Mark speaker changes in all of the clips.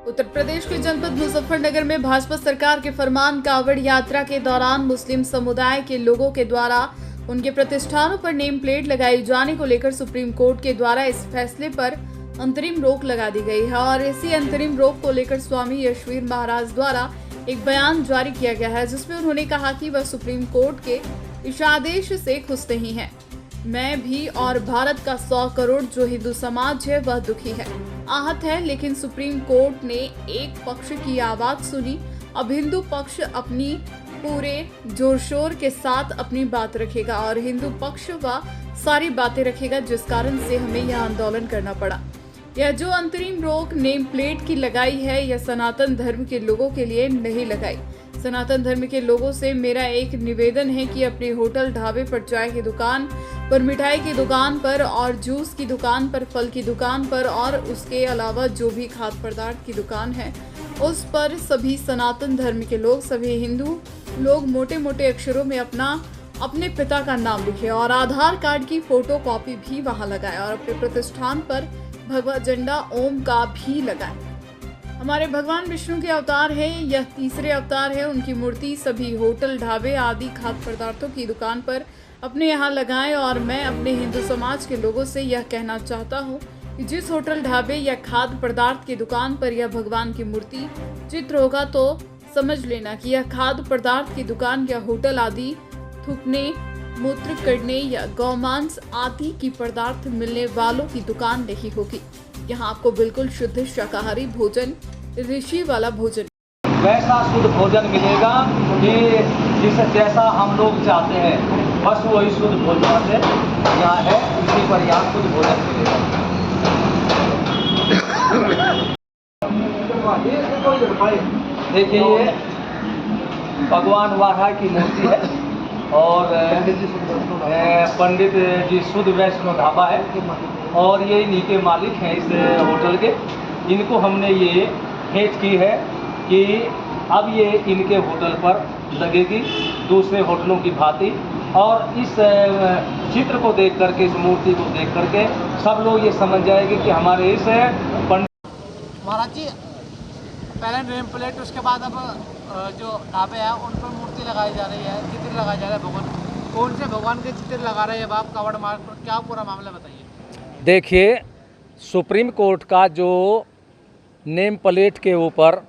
Speaker 1: उत्तर प्रदेश के जनपद मुजफ्फरनगर में भाजपा सरकार के फरमान कावड़ यात्रा के दौरान मुस्लिम समुदाय के लोगों के द्वारा उनके प्रतिष्ठानों पर नेम प्लेट लगाई जाने को लेकर सुप्रीम कोर्ट के द्वारा इस फैसले पर अंतरिम रोक लगा दी गई है और इसी अंतरिम रोक को लेकर स्वामी यशवीर महाराज द्वारा एक बयान जारी किया गया है, जिसमें उन्होंने कहा कि वह सुप्रीम कोर्ट के इस आदेश से खुश नहीं है। मैं भी और भारत का 100 करोड़ जो हिंदू समाज है वह दुखी है, आहत है, लेकिन सुप्रीम कोर्ट ने एक पक्ष की आवाज सुनी। अब हिंदू पक्ष अपनी पूरे जोर शोर के साथ अपनी बात रखेगा और हिंदू पक्ष वह सारी बातें रखेगा, जिस कारण से हमें यह आंदोलन करना पड़ा। यह जो अंतरिम रोक नेम प्लेट की लगाई है, यह सनातन धर्म के लोगों के लिए नहीं लगाई। सनातन धर्म के लोगों से मेरा एक निवेदन है कि अपने होटल, ढाबे पर, चाय की दुकान पर, मिठाई की दुकान पर और जूस की दुकान पर, फल की दुकान पर और उसके अलावा जो भी खाद्य पदार्थ की दुकान है उस पर सभी सनातन धर्म के लोग, सभी हिंदू लोग मोटे मोटे अक्षरों में अपने पिता का नाम लिखे और आधार कार्ड की फोटो कॉपी भी वहां लगाए और अपने प्रतिष्ठान पर भगवा झंडा ओम का भी लगाए। हमारे भगवान विष्णु के अवतार है, यह तीसरे अवतार है। उनकी मूर्ति सभी होटल, ढाबे आदि खाद्य पदार्थों की दुकान पर अपने यहाँ लगाएं और मैं अपने हिंदू समाज के लोगों से यह कहना चाहता हूँ कि जिस होटल, ढाबे या खाद्य पदार्थ की दुकान पर यह भगवान की मूर्ति चित्र होगा तो समझ लेना कि यह खाद्य पदार्थ की दुकान या होटल आदि थूकने, मूत्र करने या गौमांस आदि की पदार्थ मिलने वालों की दुकान नहीं होगी। यहाँ आपको बिल्कुल शुद्ध शाकाहारी भोजन, ऋषि वाला भोजन,
Speaker 2: वैसा शुद्ध भोजन मिलेगा कि जैसा हम लोग चाहते हैं, बस वही शुद्ध भोजन से यहाँ है, इसी पर यहाँ शुद्ध भोजन मिलेगा। देखिए, ये भगवान वाराह की मूर्ति है और पंडित जी शुद्ध वैष्णो ढाबा है और ये इन्हीं के मालिक हैं इस होटल के। इनको हमने ये भेंट की है कि अब ये इनके होटल पर लगेगी दूसरे होटलों की भांति, और इस चित्र को देख करके, इस मूर्ति को देख करके सब लोग ये समझ जाएंगे कि हमारे इस पंडित
Speaker 3: महाराज जी पहले नेम प्लेट, उसके बाद अब जो ढाबे हैं उन पर मूर्ति लगाई जा रही है, चित्र लगाया जा रहा है भगवान। कौन से भगवान के चित्र लगा रहे हैं आप कावड़ मार्ग पर, क्या पूरा मामला बताइए।
Speaker 2: देखिए, सुप्रीम कोर्ट का जो नेम प्लेट के ऊपर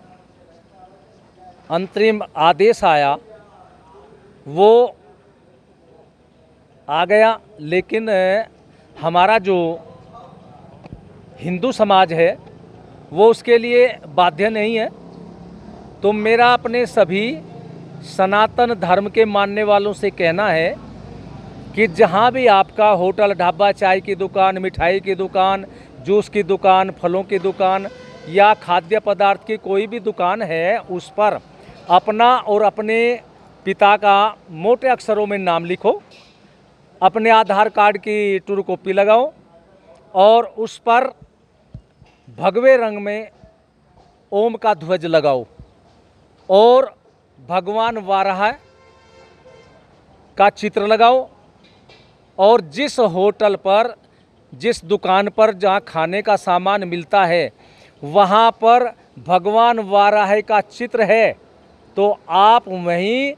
Speaker 2: अंतरिम आदेश आया वो आ गया, लेकिन हमारा जो हिंदू समाज है वो उसके लिए बाध्य नहीं है। तो मेरा अपने सभी सनातन धर्म के मानने वालों से कहना है कि जहाँ भी आपका होटल, ढाबा, चाय की दुकान, मिठाई की दुकान, जूस की दुकान, फलों की दुकान या खाद्य पदार्थ की कोई भी दुकान है, उस पर अपना और अपने पिता का मोटे अक्षरों में नाम लिखो, अपने आधार कार्ड की ट्रू कॉपी लगाओ और उस पर भगवे रंग में ओम का ध्वज लगाओ और भगवान वाराह का चित्र लगाओ और जिस होटल पर, जिस दुकान पर जहाँ खाने का सामान मिलता है वहाँ पर भगवान वाराह का चित्र है तो आप वहीं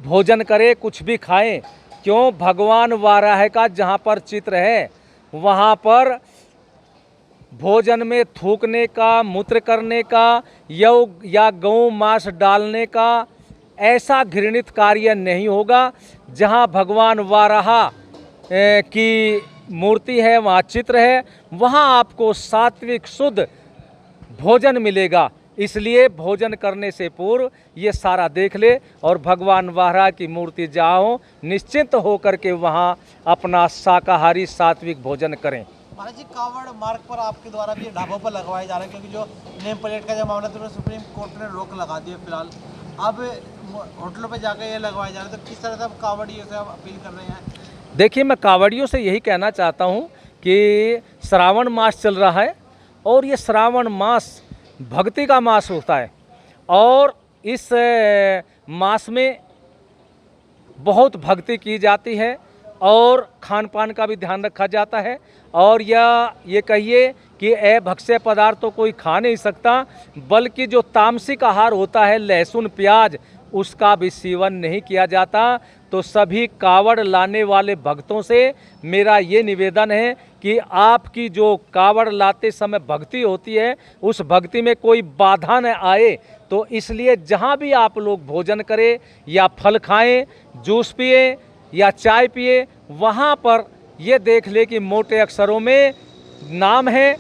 Speaker 2: भोजन करें, कुछ भी खाएं। क्यों? भगवान वाराह का जहाँ पर चित्र है वहाँ पर भोजन में थूकने का, मूत्र करने का या गौ मांस डालने का ऐसा घृणित कार्य नहीं होगा। जहाँ भगवान वाराह की मूर्ति है, वहाँ चित्र है, वहाँ आपको सात्विक शुद्ध भोजन मिलेगा। इसलिए भोजन करने से पूर्व ये सारा देख ले और भगवान वाराह की मूर्ति जहाँ हो, निश्चिंत होकर के वहाँ अपना शाकाहारी सात्विक भोजन करें।
Speaker 3: महाराज जी, कावड़ मार्ग पर आपके द्वारा भी ढाबों पर लगवाए जा रहे हैं, क्योंकि जो नेम प्लेट का जो मामला था सुप्रीम कोर्ट ने रोक लगा दी है फिलहाल। अब होटलों पर जाकर ये लगवाए जा रहे हैं, तो किस तरह से आप कावड़ियों से आप अपील कर रहे हैं?
Speaker 2: देखिए, मैं कावड़ियों से यही कहना चाहता हूँ कि श्रावण मास चल रहा है और ये श्रावण मास भक्ति का मास होता है और इस मास में बहुत भक्ति की जाती है और खान पान का भी ध्यान रखा जाता है और ये कहिए कि भक्ष्य पदार्थ तो कोई खा नहीं सकता, बल्कि जो तामसिक आहार होता है लहसुन प्याज उसका भी सेवन नहीं किया जाता। तो सभी कावड़ लाने वाले भक्तों से मेरा ये निवेदन है कि आपकी जो कावड़ लाते समय भक्ति होती है उस भक्ति में कोई बाधा न आए। तो इसलिए जहाँ भी आप लोग भोजन करें या फल खाएं, जूस पिए या चाय पिए, वहाँ पर ये देख ले कि मोटे अक्षरों में नाम है,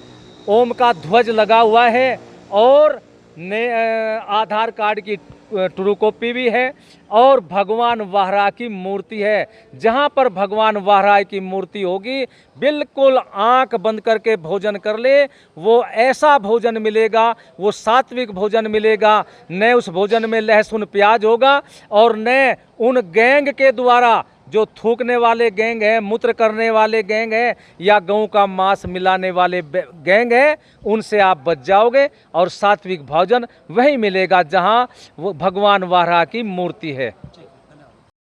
Speaker 2: ओम का ध्वज लगा हुआ है और आधार कार्ड की ट्रू कॉपी भी है और भगवान वाहरा की मूर्ति है। जहाँ पर भगवान वाहरा की मूर्ति होगी बिल्कुल आंख बंद करके भोजन कर ले, वो ऐसा भोजन मिलेगा, वो सात्विक भोजन मिलेगा। न उस भोजन में लहसुन प्याज होगा और न उन गैंग के द्वारा जो थूकने वाले गैंग है, मूत्र करने वाले गैंग है या गऊ का मांस मिलाने वाले गैंग है, उनसे आप बच जाओगे और सात्विक भोजन वही मिलेगा जहां वो भगवान वाहरा की मूर्ति है।